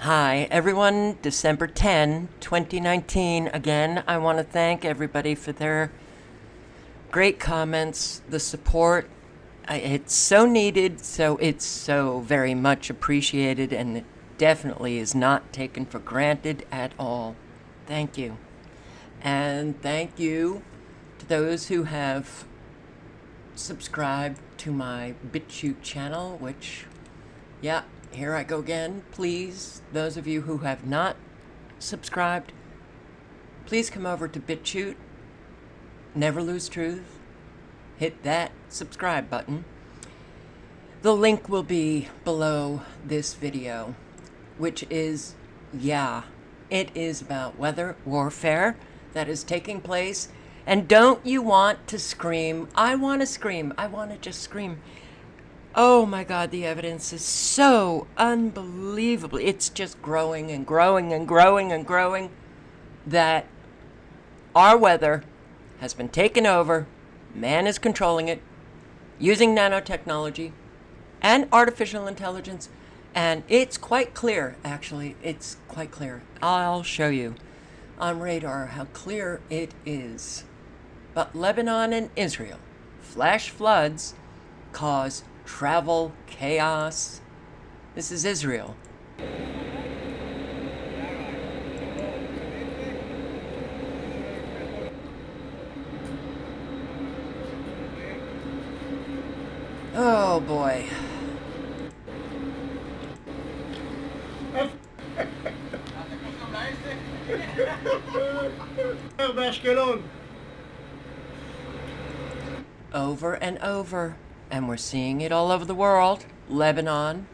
Hi, everyone. December 10, 2019. Again, I want to thank everybody for their great comments, the support. It's so needed, so it's so very much appreciated, and it definitely is not taken for granted at all. Thank you. And thank you to those who have subscribed to my BitChute channel, which, yeah, here I go again. Please, those of you who have not subscribed, please come over to BitChute. Never Lose Truth. Hit that subscribe button. The link will be below this video, which is, yeah, it is about weather warfare that is taking place. And don't you want to scream? I want to scream. I want to just scream. Oh my God, the evidence is so unbelievable. It's just growing and growing and growing and growing that our weather has been taken over. Man is controlling it using nanotechnology and artificial intelligence. And it's quite clear, actually. It's quite clear. I'll show you on radar how clear it is. But Lebanon and Israel, flash floods cause travel chaos. This is Israel. Oh boy. Over and over. And we're seeing it all over the world. Lebanon.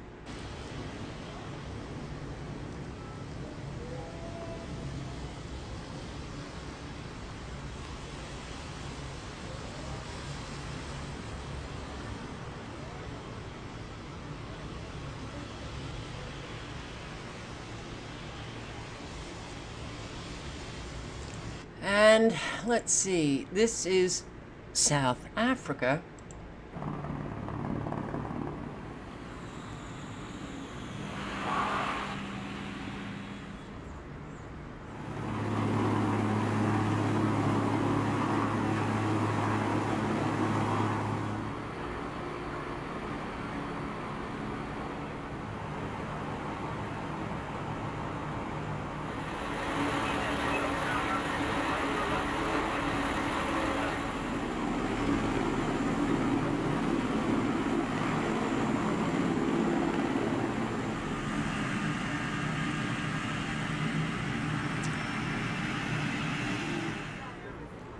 And let's see, this is South Africa.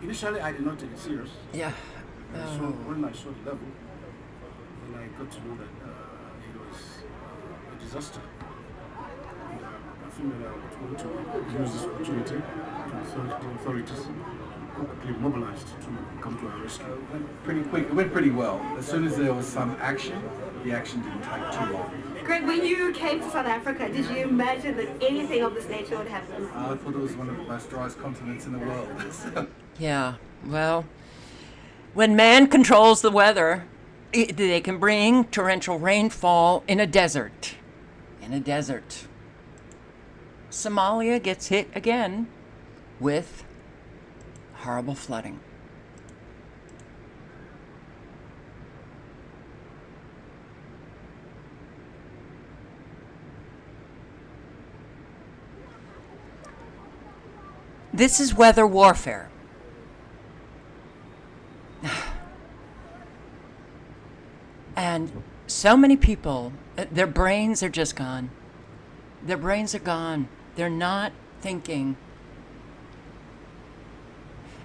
Initially, I did not take it serious. Yeah. So when I saw the level, then I got to know that it was a disaster. And I think that I want to use this opportunity to the authorities quickly mobilized to come to our rescue. It went pretty quick. It went pretty well. As soon as there was some action, the action didn't take too long. Greg, when you came to South Africa, did you imagine that anything of this nature would happen? I thought it was one of the most driest continents in the world. So. Yeah, well, when man controls the weather, they can bring torrential rainfall in a desert. In a desert. Somalia gets hit again with horrible flooding. This is weather warfare. And so many people, their brains are just gone. Their brains are gone. They're not thinking.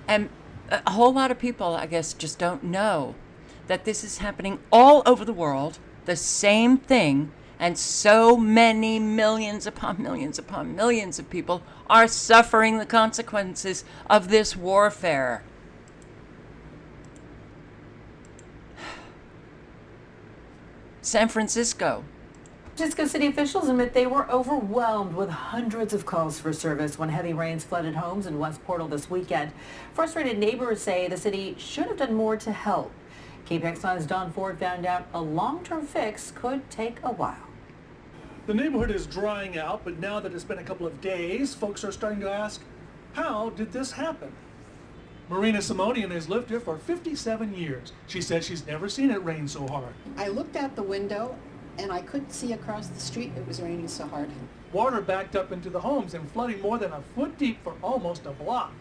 And a whole lot of people, I guess, just don't know that this is happening all over the world, the same thing, and so many millions upon millions upon millions of people are suffering the consequences of this warfare. San Francisco. San Francisco city officials admit they were overwhelmed with hundreds of calls for service when heavy rains flooded homes in West Portal this weekend. Frustrated neighbors say the city should have done more to help. KPX9's Don Ford found out a long-term fix could take a while. The neighborhood is drying out, but now that it's been a couple of days, folks are starting to ask, how did this happen? Marina Simonian has lived here for 57 years. She says she's never seen it rain so hard. I looked out the window and I couldn't see across the street. It was raining so hard. Water backed up into the homes and flooding more than a foot deep for almost a block.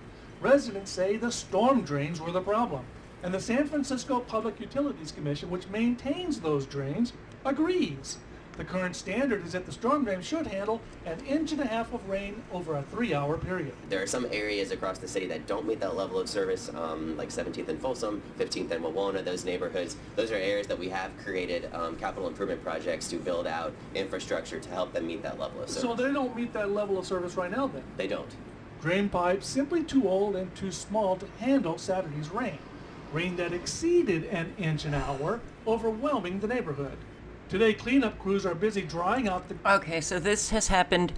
Residents say the storm drains were the problem. And the San Francisco Public Utilities Commission, which maintains those drains, agrees. The current standard is that the storm drain should handle 1.5 inches of rain over a 3-hour period. There are some areas across the city that don't meet that level of service, like 17th and Folsom, 15th and Wawona, those neighborhoods. Those are areas that we have created capital improvement projects to build out infrastructure to help them meet that level of service. So they don't meet that level of service right now then? They don't. Drain pipes simply too old and too small to handle Saturday's rain. Rain that exceeded 1 inch an hour, overwhelming the neighborhood. Today, cleanup crews are busy drying out the... Okay, so this has happened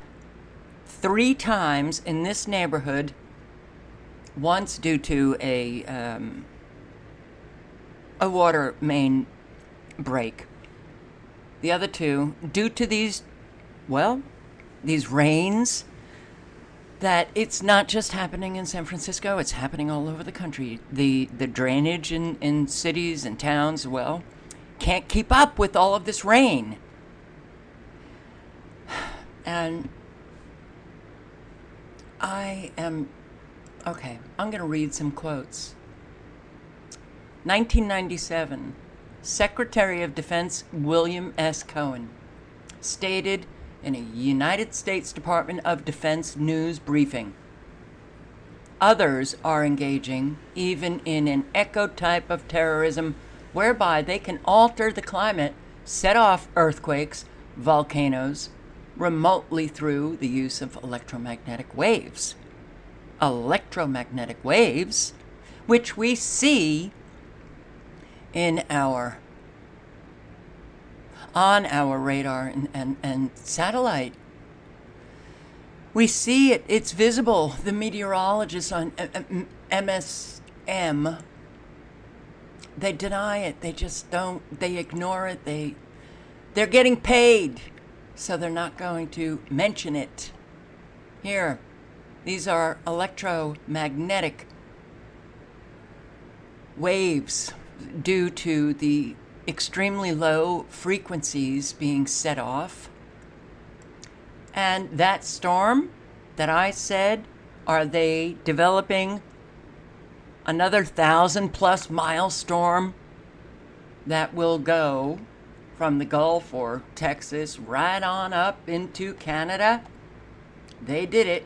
3 times in this neighborhood. Once due to a water main break. The other 2 due to these rains. That it's not just happening in San Francisco, it's happening all over the country. The drainage in cities and towns, well, can't keep up with all of this rain. And I'm going to read some quotes. 1997, Secretary of Defense William S. Cohen stated in a United States Department of Defense news briefing, others are engaging even in an echo type of terrorism whereby they can alter the climate, set off earthquakes, volcanoes, remotely through the use of electromagnetic waves. Electromagnetic waves, which we see on our radar and satellite. We see it, it's visible. The meteorologists on MSM, they deny it. They just don't, they ignore it. They're getting paid, so they're not going to mention it. Here, these are electromagnetic waves due to the extremely low frequencies being set off. And that storm that I said, are they developing another 1,000+ mile storm that will go from the Gulf or Texas right on up into Canada? They did it.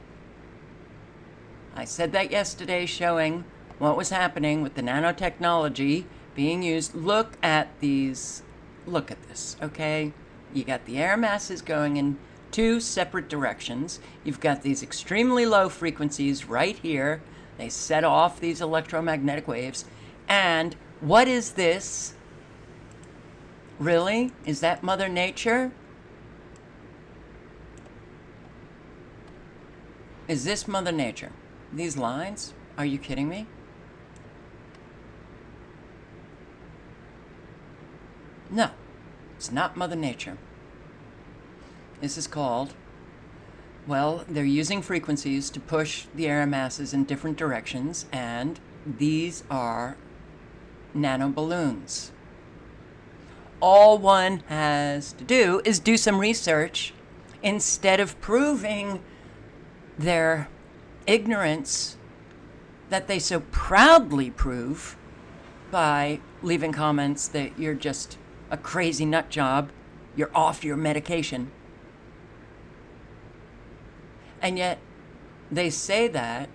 I said that yesterday, showing what was happening with the nanotechnology being used. Look at these. Look at this, okay? You got the air masses going in 2 separate directions. You've got these extremely low frequencies right here. They set off these electromagnetic waves. And what is this? Really? Is that Mother Nature? Is this Mother Nature? These lines? Are you kidding me? No, it's not Mother Nature. This is called, well, they're using frequencies to push the air masses in different directions, and these are nanoballoons. All one has to do is do some research instead of proving their ignorance that they so proudly prove by leaving comments that you're just a crazy nut job, you're off your medication. And yet they say that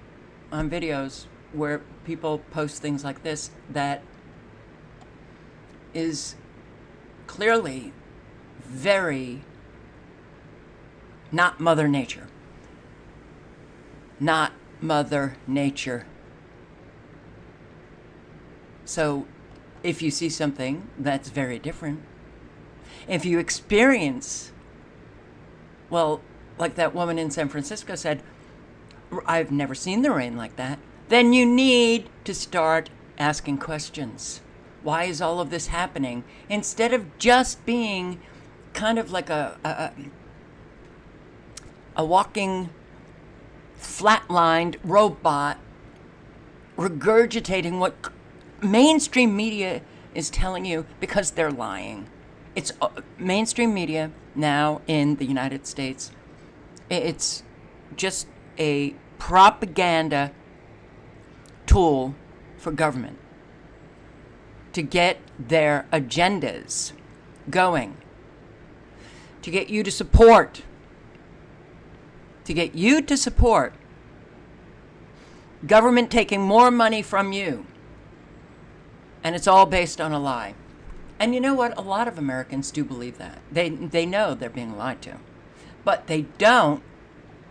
on videos where people post things like this that is clearly very not Mother Nature. Not Mother Nature. So if you see something that's very different, if you experience, well, like that woman in San Francisco said, I've never seen the rain like that, then you need to start asking questions. Why is all of this happening? Instead of just being kind of like a a walking, flatlined robot regurgitating what mainstream media is telling you because they're lying. It's mainstream media now in the United States. It's just a propaganda tool for government to get their agendas going, to get you to support, government taking more money from you. And it's all based on a lie. And you know what? A lot of Americans do believe that. They know they're being lied to. But they don't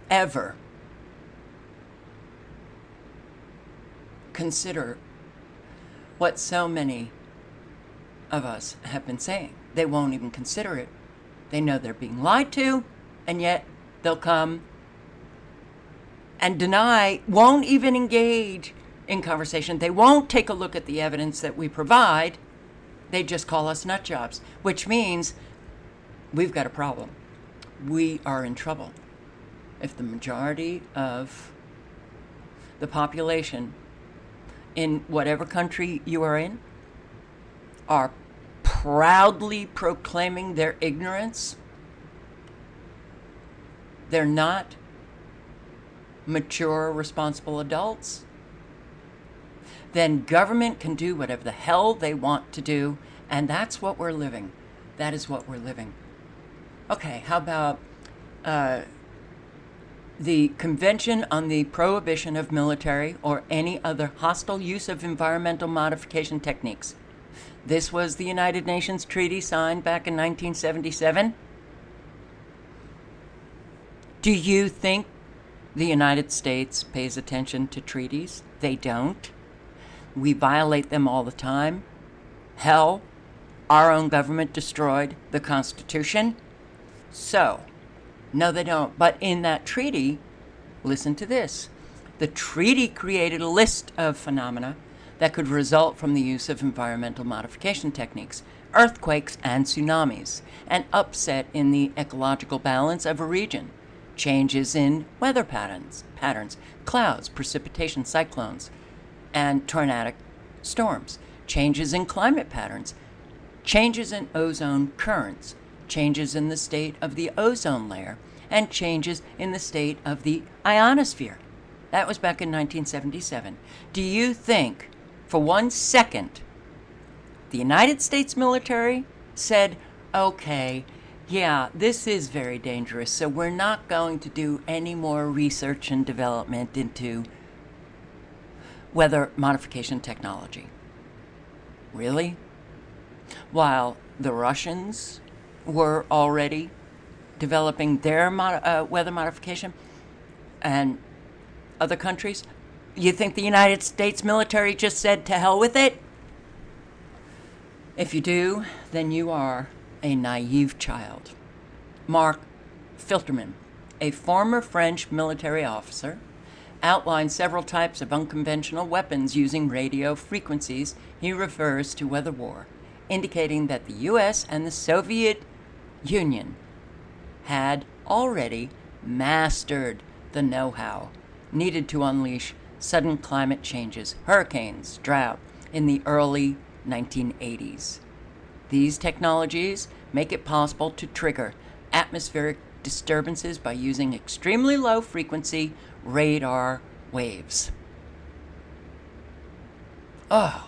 ever consider what so many of us have been saying. They won't even consider it. They know they're being lied to, and yet they'll come and deny, won't even engage in conversation. They won't take a look at the evidence that we provide. They just call us nut jobs, which means we've got a problem. We are in trouble. If the majority of the population in whatever country you are in are proudly proclaiming their ignorance, they're not mature, responsible adults, then government can do whatever the hell they want to do, and that's what we're living. That is what we're living. Okay, how about the Convention on the Prohibition of Military or any other hostile use of environmental modification techniques? This was the United Nations treaty signed back in 1977. Do you think the United States pays attention to treaties? They don't. We violate them all the time. Hell, our own government destroyed the Constitution. So, no, they don't. But in that treaty, listen to this. The treaty created a list of phenomena that could result from the use of environmental modification techniques, earthquakes and tsunamis, an upset in the ecological balance of a region, changes in weather patterns, clouds, precipitation, cyclones, and tornadic storms, changes in climate patterns, changes in ozone currents, changes in the state of the ozone layer, and changes in the state of the ionosphere. That was back in 1977. Do you think, for 1 second, the United States military said, okay, yeah, this is very dangerous, so we're not going to do any more research and development into weather modification technology? Really? While the Russians were already developing their weather modification, and other countries, you think the United States military just said to hell with it? If you do, then you are a naive child. Mark Filterman, a former French military officer, outlined several types of unconventional weapons using radio frequencies he refers to weather war, indicating that the U.S. and the Soviet Union had already mastered the know-how needed to unleash sudden climate changes, hurricanes, drought in the early 1980s. These technologies make it possible to trigger atmospheric disturbances by using extremely low frequency radar waves. Oh.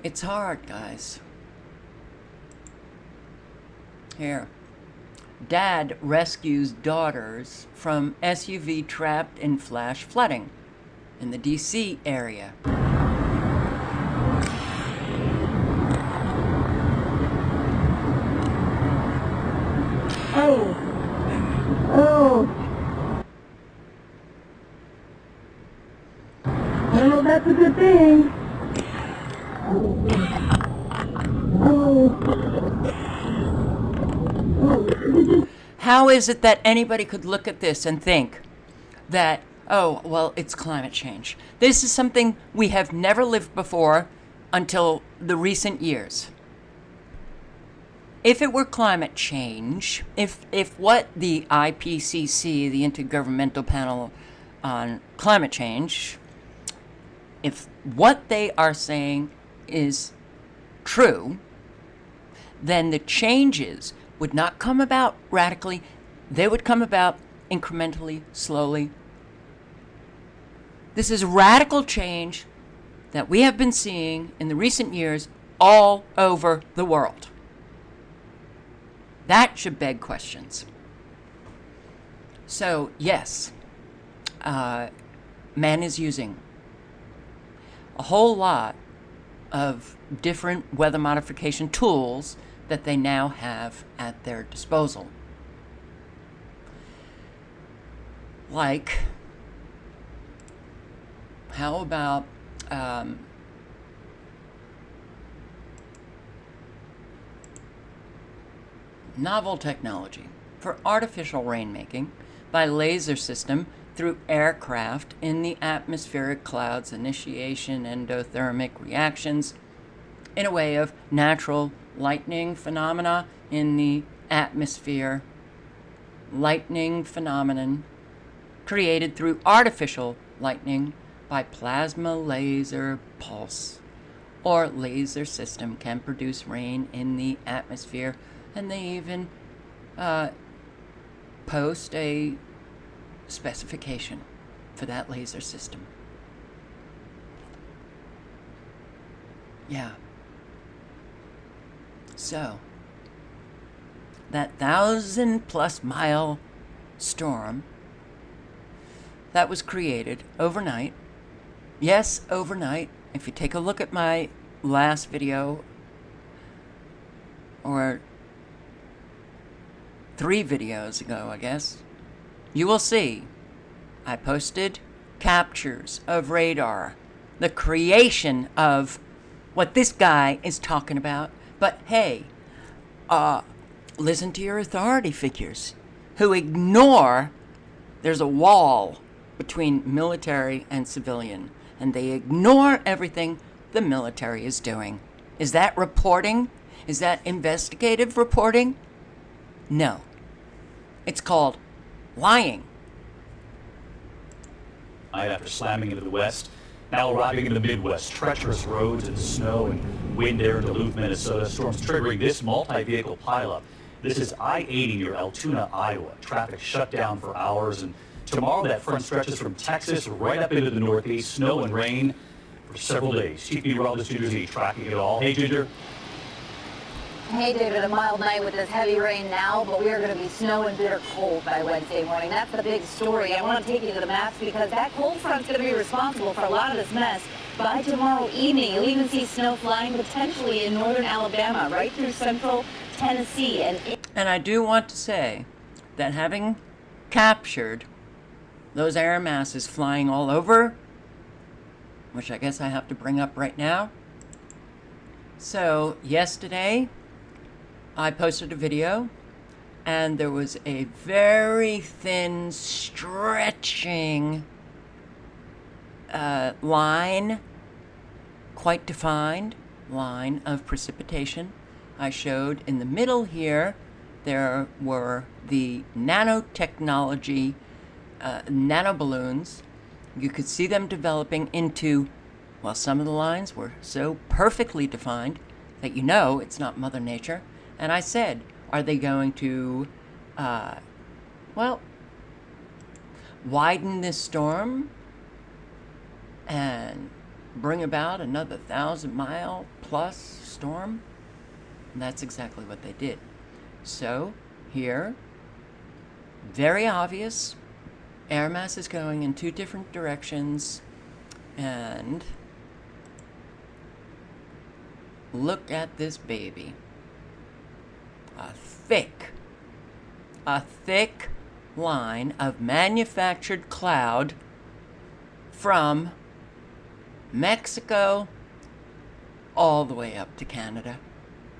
It's hard, guys. Here. Dad rescues daughters from SUV trapped in flash flooding in the D.C. area. Oh. Well, that's a good thing. How is it that anybody could look at this and think that, oh, well, it's climate change? This is something we have never lived before until the recent years. if it were climate change, if what the IPCC, the Intergovernmental Panel on Climate Change, if what they are saying is true, then the changes would not come about radically. They would come about incrementally, slowly. This is radical change that we have been seeing in the recent years all over the world. That should beg questions. So, yes, man is using a whole lot of different weather modification tools that they now have at their disposal. Like, how about novel technology for artificial rainmaking by laser system through aircraft in the atmospheric clouds, initiation endothermic reactions in a way of natural lightning phenomena in the atmosphere, lightning phenomenon created through artificial lightning by plasma laser pulse or laser system can produce rain in the atmosphere, and they even post a specification for that laser system. Yeah. So, that 1,000+ mile storm that was created overnight, yes, overnight. If you take a look at my last video, or 3 videos ago, I guess, you will see I posted captures of radar, the creation of what this guy is talking about. But hey, listen to your authority figures who ignore there's a wall between military and civilian, and they ignore everything the military is doing. Is that reporting? Is that investigative reporting? No. It's called lying. After slamming into the west, now arriving in the Midwest, treacherous roads and snow and wind there in Duluth, Minnesota. Storms triggering this multi-vehicle pileup. This is I-80 near Altoona, Iowa. Traffic shut down for hours, and tomorrow that front stretches from Texas right up into the Northeast. Snow and rain for several days. Chief Meteorologist Ginger Z tracking it all. Hey, Ginger. Hey, David, a mild night with this heavy rain now, but we are going to be snow and bitter cold by Wednesday morning. That's the big story. I want to take you to the maps because that cold front's going to be responsible for a lot of this mess. By tomorrow evening, you'll even see snow flying potentially in northern Alabama, right through central Tennessee. And I do want to say that having captured those air masses flying all over, which I guess I have to bring up right now. So yesterday, I posted a video, and there was a very thin, stretching line, quite defined line of precipitation. I showed in the middle here, there were the nanotechnology nanoballoons. You could see them developing into, well, some of the lines were so perfectly defined that you know it's not Mother Nature. And I said, are they going to, well, widen this storm and bring about another 1,000-mile plus storm? And that's exactly what they did. So here, very obvious, air mass is going in 2 different directions, and look at this baby. A thick line of manufactured cloud from Mexico all the way up to Canada,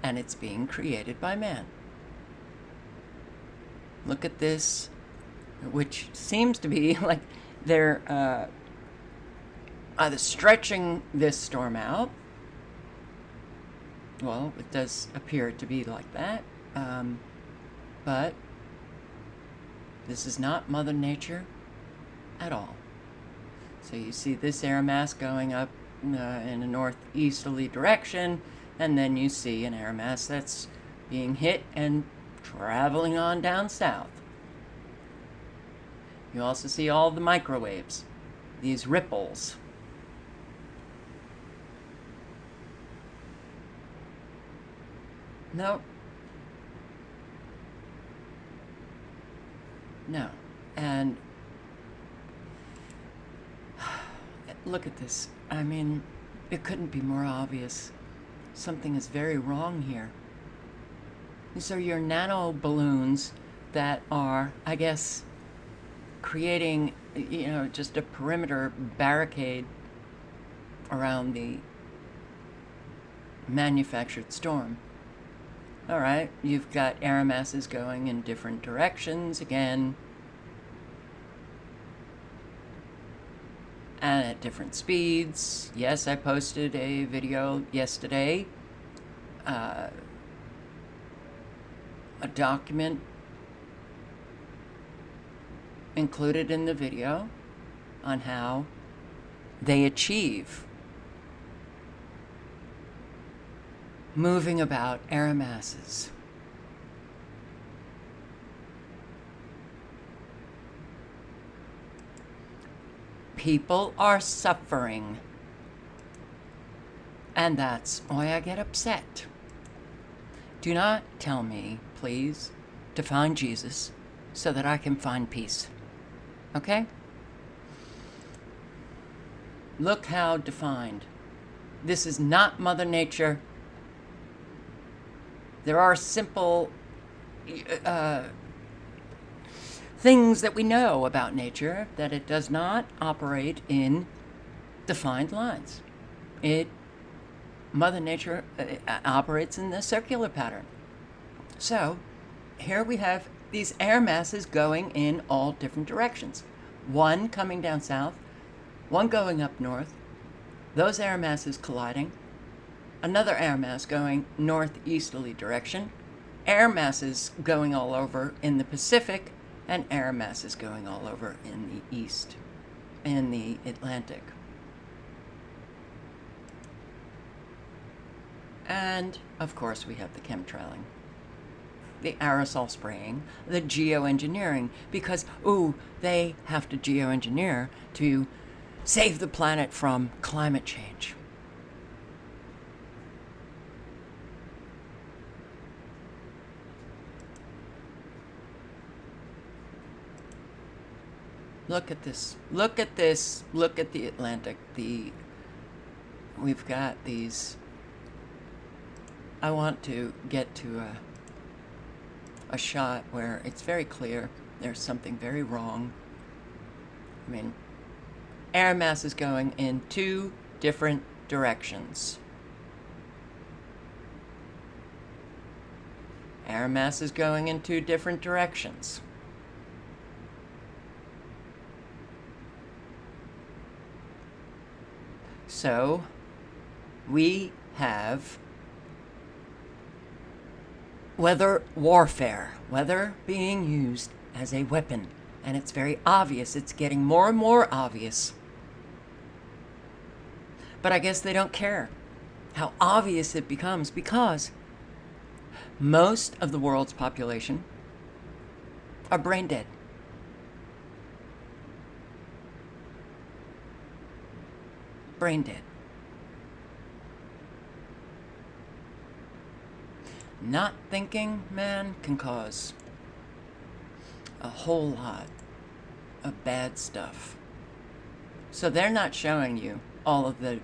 and it's being created by man. Look at this, which seems to be like they're either stretching this storm out. Well, it does appear to be like that. But this is not Mother Nature at all. So you see this air mass going up in a northeasterly direction, and then you see an air mass that's being hit and traveling on down south. You also see all the microwaves, these ripples. No. No. And look at this. I mean, it couldn't be more obvious. Something is very wrong here. These are your nano balloons that are, I guess, creating, you know, just a perimeter barricade around the manufactured storm. All right, you've got air masses going in different directions again, and at different speeds. Yes, I posted a video yesterday, a document included in the video on how they achieve moving about air masses. People are suffering, and that's why I get upset. Do not tell me, please, to find Jesus so that I can find peace. Okay? Look how defined. This is not Mother Nature. There are simple things that we know about nature, that it does not operate in defined lines. Mother Nature operates in the circular pattern. So here we have these air masses going in all different directions. One coming down south, one going up north, those air masses colliding, another air mass going northeasterly direction, air masses going all over in the Pacific, and air masses going all over in the east, in the Atlantic. And, of course, we have the chemtrailing, the aerosol spraying, the geoengineering, because, they have to geoengineer to save the planet from climate change. Look at this. Look at this. Look at the Atlantic. We've got these. I want to get to a shot where it's very clear there's something very wrong. I mean, air mass is going in two different directions. Air mass is going in two different directions. So, we have weather warfare, weather being used as a weapon. And it's very obvious. It's getting more and more obvious. But I guess they don't care how obvious it becomes, because most of the world's population are brain dead. Brain dead. Not thinking, man, can cause a whole lot of bad stuff. So they're not showing you all of the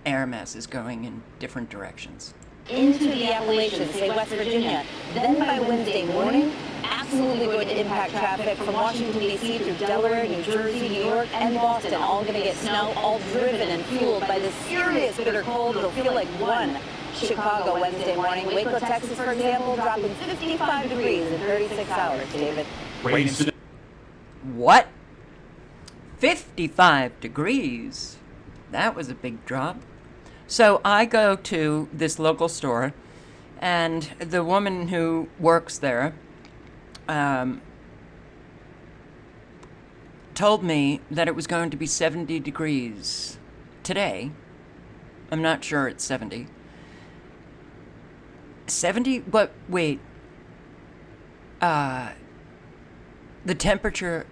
air masses going in different directions. Into the Appalachians, say West Virginia. Then by Wednesday morning, absolutely going to impact traffic from Washington, D.C. through Delaware, New Jersey, New York, and Boston. All going to get snow, all driven and fueled by this serious bitter cold. It'll feel like one. Chicago Wednesday morning. Waco, Texas, for example, dropping 55 degrees in 36 hours, David. What? 55 degrees? That was a big drop. So I go to this local store And the woman who works there told me that it was going to be 70 degrees today. I'm not sure it's 70. 70? But wait. The temperature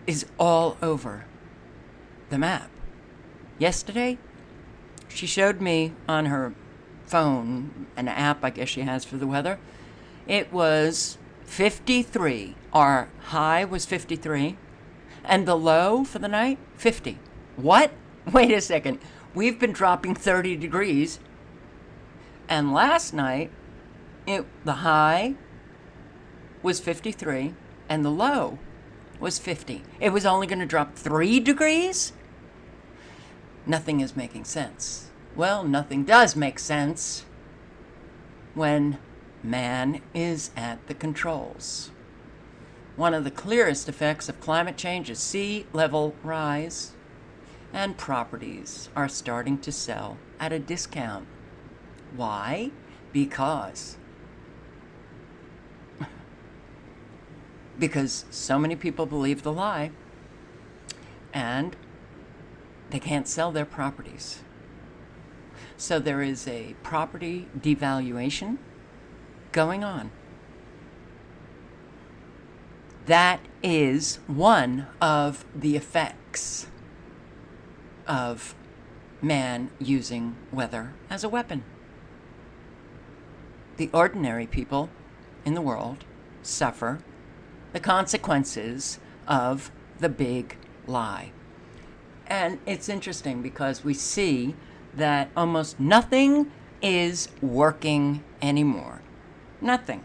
is all over the map. Yesterday, she showed me on her phone, an app I guess she has for the weather. It was 53. Our high was 53. And the low for the night, 50. What? Wait a second. We've been dropping 30 degrees. And last night, the high was 53 and the low was 50. It was only going to drop 3 degrees? Nothing is making sense. Well, nothing does make sense when man is at the controls. One of the clearest effects of climate change is sea level rise, and properties are starting to sell at a discount. Why? Because so many people believe the lie, and they can't sell their properties. So there is a property devaluation going on. That is one of the effects of man using weather as a weapon. The ordinary people in the world suffer the consequences of the big lie. And it's interesting because we see that almost nothing is working anymore. Nothing.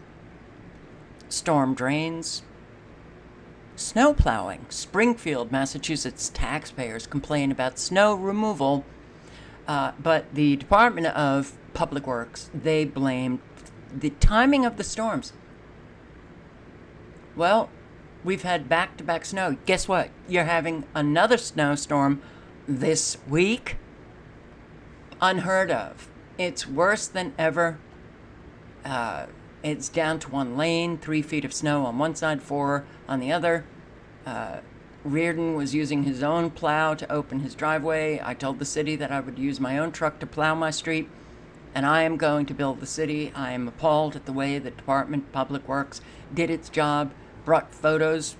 Storm drains, snow plowing. Springfield, Massachusetts taxpayers complain about snow removal, but the Department of Public Works, they blamed the timing of the storms. Well, we've had back-to-back snow. Guess what? You're having another snowstorm this week. Unheard of. It's worse than ever. It's down to 1 lane, 3 feet of snow on one side, 4 on the other. Reardon was using his own plow to open his driveway. I told the city that I would use my own truck to plow my street, and I am going to build the city. I am appalled at the way the Department of Public Works did its job, brought photos.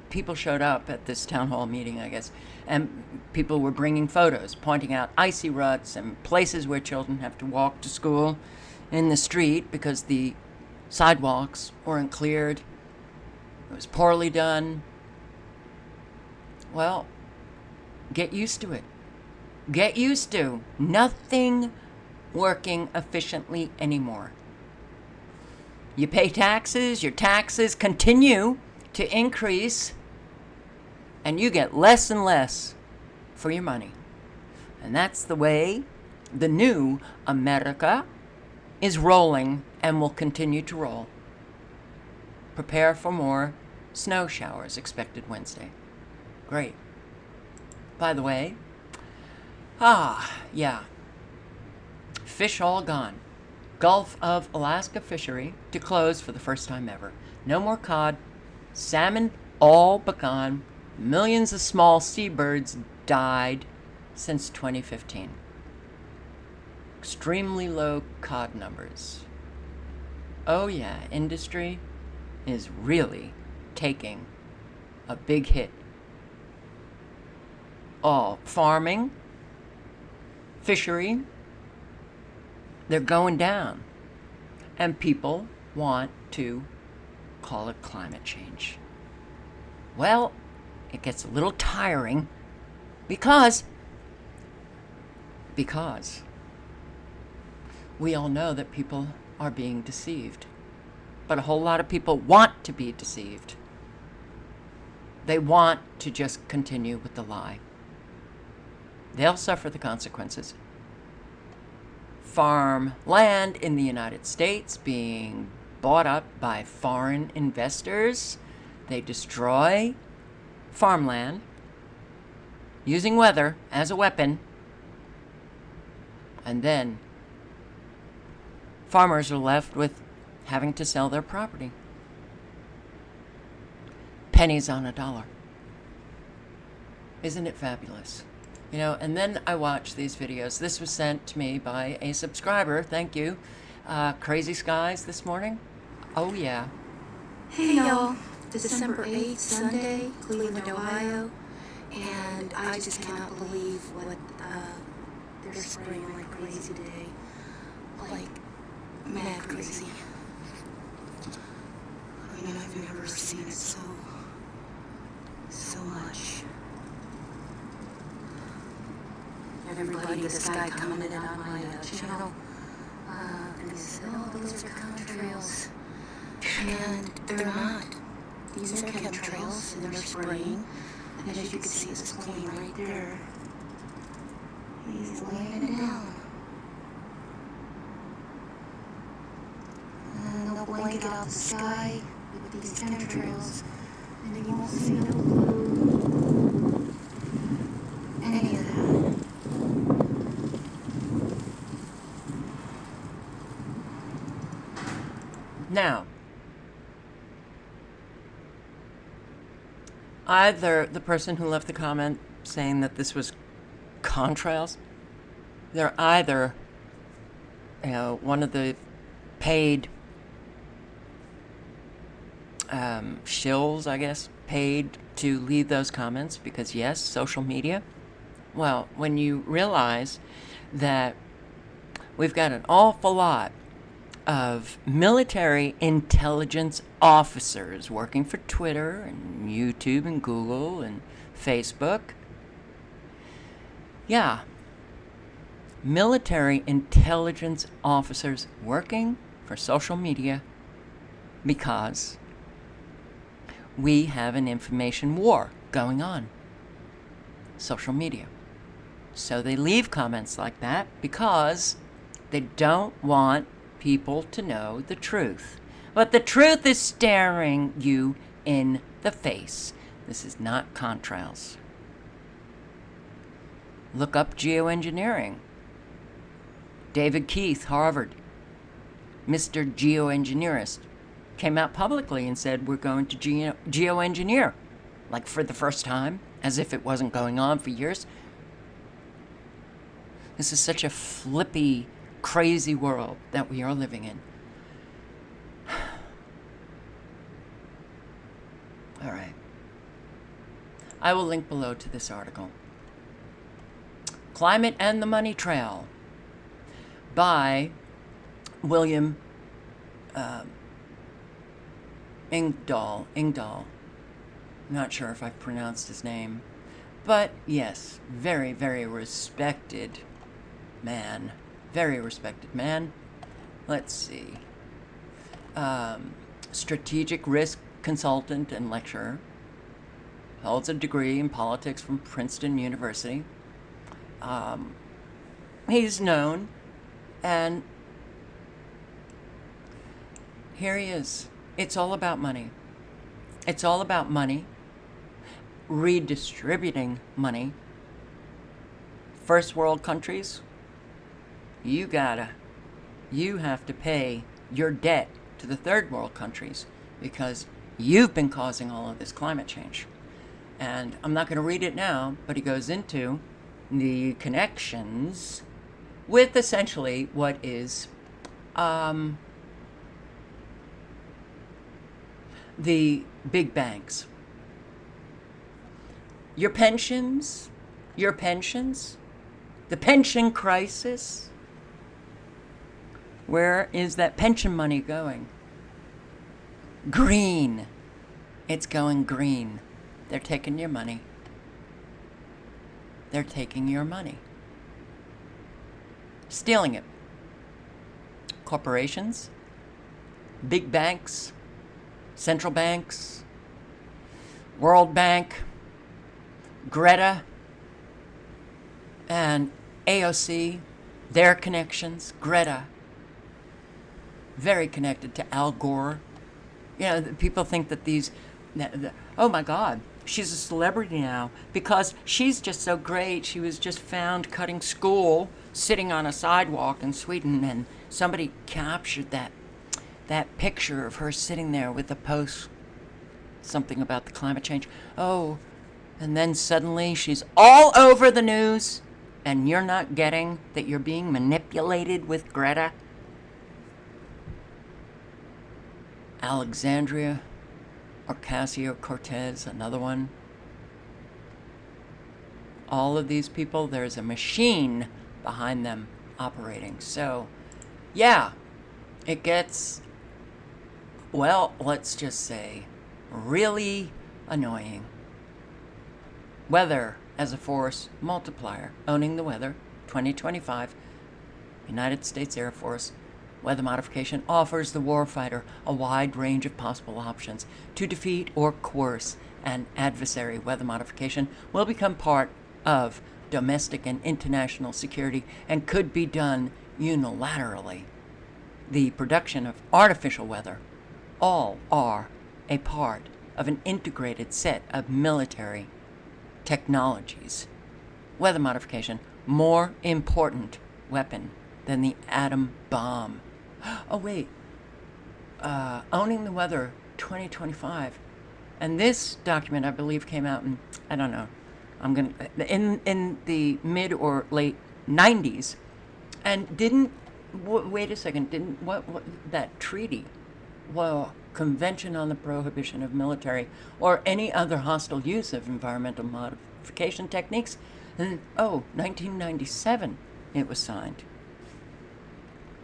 People showed up at this town hall meeting, I guess, and people were bringing photos, pointing out icy ruts and places where children have to walk to school in the street because the sidewalks weren't cleared. It was poorly done. Well, get used to it. Get used to nothing working efficiently anymore. You pay taxes, your taxes continue to increase, and you get less and less for your money. And that's the way the new America is rolling and will continue to roll. Prepare for more snow showers expected Wednesday. Great. By the way, yeah. Fish all gone. Gulf of Alaska fishery to close for the first time ever. No more cod. Salmon all but gone. Millions of small seabirds died since 2015. Extremely low cod numbers. Oh yeah, industry is really taking a big hit. All farming, fishery, they're going down. And people want to call it climate change. Well, it gets a little tiring because we all know that people are being deceived. But a whole lot of people want to be deceived. They want to just continue with the lie. They'll suffer the consequences. Farmland in the United States being bought up by foreign investors. They destroy farmland using weather as a weapon, and then farmers are left with having to sell their property. Pennies on a dollar. Isn't it fabulous? You know, and then I watch these videos. This was sent to me by a subscriber. Thank you. Crazy Skies this morning. Oh, yeah. Hey, y'all. December 8th, Sunday, Cleveland, Ohio. And I just cannot believe what they're spraying like crazy today. Like, mad crazy. I mean, I've never seen it so much. Everybody, this guy commented on my channel, and he said, oh, those are chemtrails. And they're not. These are chemtrails, and they're spraying. And as you can see, this plane right there, he's laying it down. And they'll blanket out the sky with these chemtrails, and you won't see no blue, any of that. Now, either the person who left the comment saying that this was contrails, they're either, you know, one of the paid shills, I guess, paid to leave those comments because, yes, social media. Well, when you realize that we've got an awful lot of military intelligence officers working for Twitter and YouTube and Google and Facebook. Yeah. Military intelligence officers working for social media because we have an information war going on. Social media. So they leave comments like that because they don't want people to know the truth. But the truth is staring you in the face. This is not contrails. Look up geoengineering. David Keith, Harvard, Mr. Geoengineerist, came out publicly and said we're going to geoengineer, like for the first time, as if it wasn't going on for years. This is such a flippy, crazy world that we are living in. All right. I will link below to this article. Climate and the Money Trail by William Engdahl. Not sure if I pronounced his name, but yes, very, very respected man. Very respected man. Let's see. Strategic risk consultant and lecturer. Holds a degree in politics from Princeton University. He's known, and here he is. It's all about money. It's all about money, redistributing money. First world countries, you have to pay your debt to the third world countries because you've been causing all of this climate change. And I'm not going to read it now, but he goes into the connections with essentially what is the big banks. Your pensions, the pension crisis. Where is that pension money going? Green. It's going green. They're taking your money. They're taking your money. Stealing it. Corporations, big banks, central banks, World Bank, Greta, and AOC, their connections. Greta, very connected to Al Gore. You know, people think that these, oh my God, she's a celebrity now because she's just so great. She was just found cutting school, sitting on a sidewalk in Sweden, and somebody captured that picture of her sitting there with the post, something about the climate change. Oh, and then suddenly she's all over the news, and you're not getting that you're being manipulated with Greta. Alexandria Ocasio-Cortez, another one. All of these people, there's a machine behind them operating. So, yeah, it gets, well, let's just say, really annoying. Weather as a force multiplier. Owning the Weather, 2025, United States Air Force. Weather modification offers the warfighter a wide range of possible options to defeat or coerce an adversary. Weather modification will become part of domestic and international security and could be done unilaterally. The production of artificial weather, all are a part of an integrated set of military technologies. Weather modification, more important weapon than the atom bomb. Oh wait, Owning the Weather 2025, and this document I believe came out in, I don't know, in the mid or late 90s, and didn't wait a second, didn't what that treaty, well, Convention on the Prohibition of Military or any other hostile use of environmental modification techniques, and 1997 it was signed.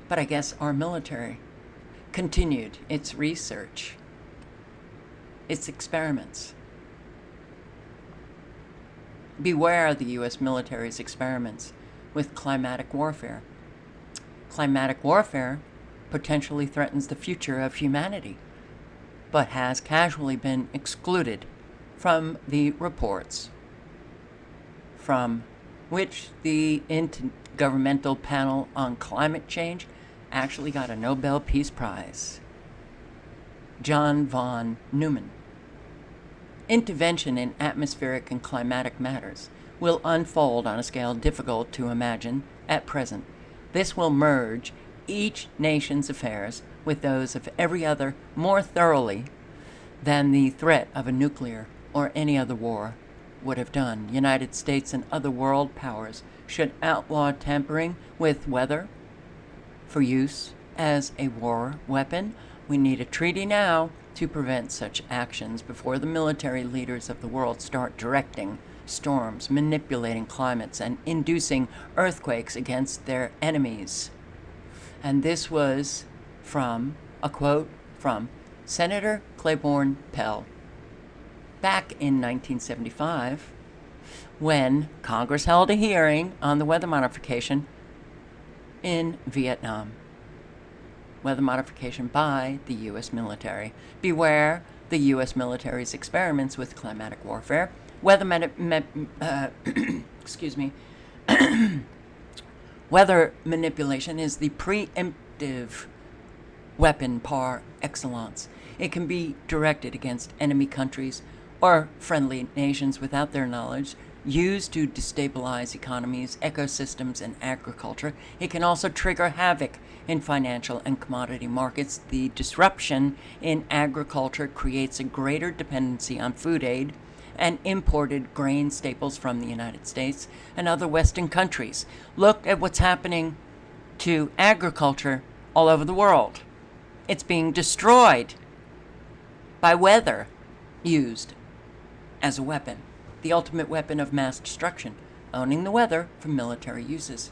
But I guess our military continued its research, its experiments. Beware the U.S. military's experiments with climatic warfare. Climatic warfare potentially threatens the future of humanity, but has casually been excluded from the reports from which the Intergovernmental Panel on Climate Change actually got a Nobel Peace Prize. John von Neumann. Intervention in atmospheric and climatic matters will unfold on a scale difficult to imagine at present. This will merge each nation's affairs with those of every other more thoroughly than the threat of a nuclear or any other war would have done. United States and other world powers should outlaw tampering with weather for use as a war weapon. We need a treaty now to prevent such actions before the military leaders of the world start directing storms, manipulating climates, and inducing earthquakes against their enemies. And this was from a quote from Senator Claiborne Pell back in 1975 when Congress held a hearing on the weather modification in Vietnam. Weather modification by the U.S. military. Beware the U.S. military's experiments with climatic warfare. Weather excuse me. Weather manipulation is the preemptive weapon par excellence. It can be directed against enemy countries or friendly nations without their knowledge, used to destabilize economies, ecosystems, and agriculture. It can also trigger havoc in financial and commodity markets. The disruption in agriculture creates a greater dependency on food aid and imported grain staples from the United States and other Western countries. Look at what's happening to agriculture all over the world. It's being destroyed by weather used as a weapon, the ultimate weapon of mass destruction, owning the weather for military uses.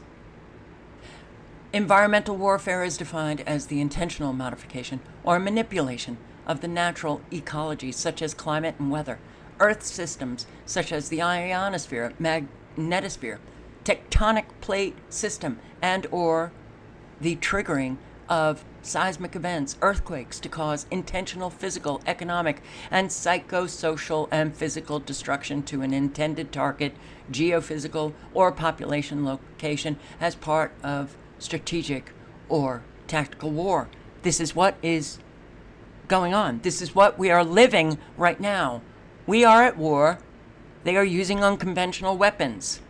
Environmental warfare is defined as the intentional modification or manipulation of the natural ecology, such as climate and weather, Earth systems such as the ionosphere, magnetosphere, tectonic plate system, and or the triggering of seismic events, earthquakes, to cause intentional physical, economic, and psychosocial and physical destruction to an intended target, geophysical, or population location as part of strategic or tactical war. This is what is going on. This is what we are living right now. We are at war. They are using unconventional weapons.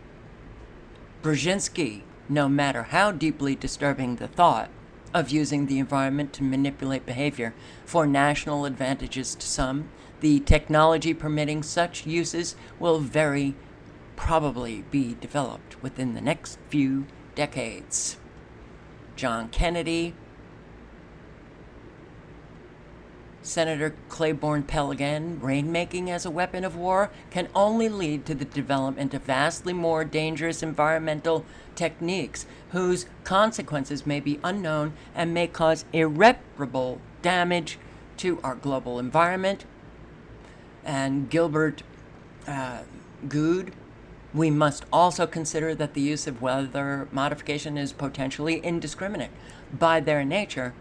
Brzezinski, no matter how deeply disturbing the thought, of using the environment to manipulate behavior for national advantages to some. The technology permitting such uses will very probably be developed within the next few decades. John Kennedy, Senator Claiborne Pell again, rainmaking as a weapon of war can only lead to the development of vastly more dangerous environmental techniques whose consequences may be unknown and may cause irreparable damage to our global environment. And Gilbert Good, we must also consider that the use of weather modification is potentially indiscriminate. By their nature,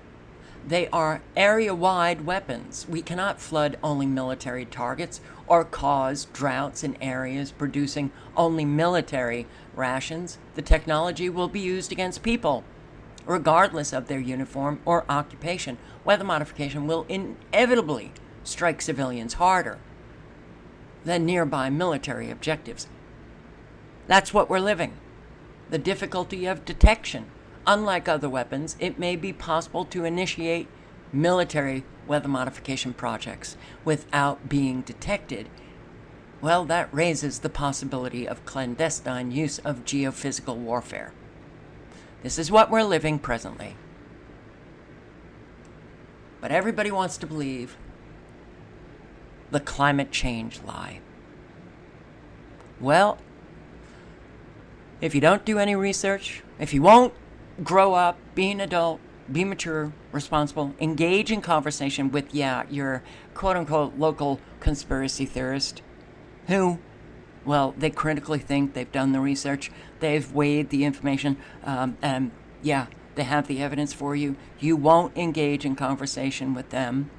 they are area-wide weapons. We cannot flood only military targets or cause droughts in areas producing only military rations. The technology will be used against people, regardless of their uniform or occupation. Weather modification will inevitably strike civilians harder than nearby military objectives. That's what we're living. The difficulty of detection. Unlike other weapons, it may be possible to initiate military weather modification projects without being detected. Well, that raises the possibility of clandestine use of geophysical warfare. This is what we're living presently. But everybody wants to believe the climate change lie. Well, if you don't do any research, if you won't grow up, be an adult, be mature, responsible, engage in conversation with, your quote-unquote local conspiracy theorist who, well, they critically think they've done the research, they've weighed the information, and they have the evidence for you. You won't engage in conversation with them.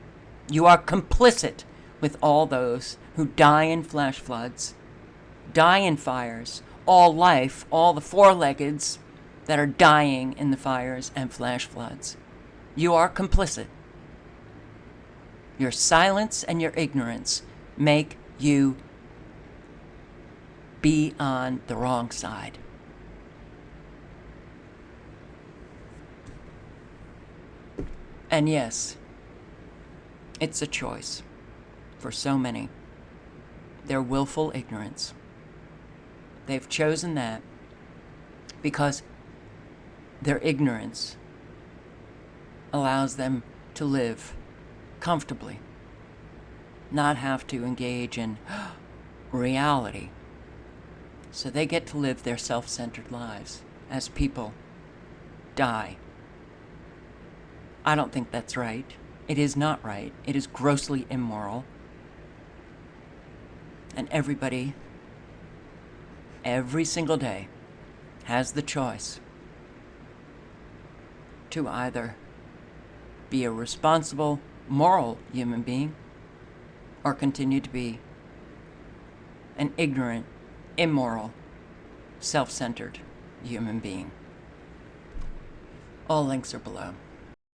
You are complicit with all those who die in flash floods, die in fires, all life, all the four-leggeds that are dying in the fires and flash floods. You are complicit. Your silence and your ignorance make you be on the wrong side. And yes, it's a choice for so many. Their willful ignorance. They've chosen that because their ignorance allows them to live comfortably, not have to engage in reality. So they get to live their self-centered lives as people die. I don't think that's right. It is not right. It is grossly immoral. And everybody, every single day, has the choice to either be a responsible, moral human being or continue to be an ignorant, immoral, self-centered human being. All links are below.